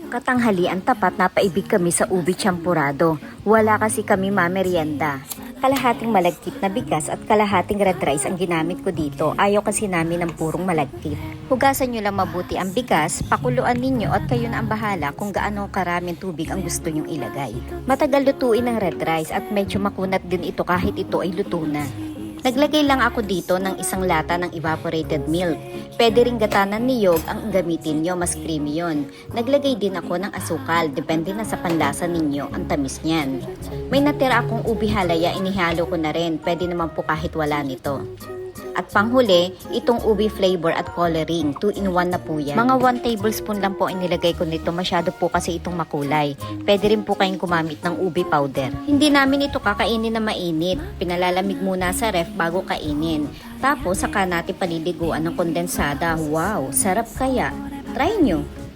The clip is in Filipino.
Katanghalian tapat napaibig kami sa ubi champurado. Wala kasi kami mamerienda. Kalahating malagkit na bigas at kalahating red rice ang ginamit ko dito. Ayaw kasi namin ng purong malagkit. Hugasan nyo lang mabuti ang bigas, pakuluan ninyo at kayo na ang bahala kung gaano karaming tubig ang gusto nyong ilagay. Matagal lutuin ang red rice at medyo makunat din ito kahit ito ay luto na. Naglagay lang ako dito ng isang lata ng evaporated milk. Pwede ring gatanan niyog ang gamitin nyo, mas creamy yon. Naglagay din ako ng asukal, depende na sa panlasa ninyo ang tamis niyan. May natira akong ubi halaya, inihalo ko na rin, pwede naman po kahit wala nito. At panghuli, itong ubi flavor at coloring, 2-in-1 na po yan. Mga 1 tablespoon lang po inilagay ko nito, masyado po kasi itong makulay. Pwede rin po kayong gumamit ng ubi powder. Hindi namin ito kakainin na mainit, pinalalamig muna sa ref bago kainin. Tapos saka natin paliliguan ng kondensada. Wow, sarap kaya. Try nyo!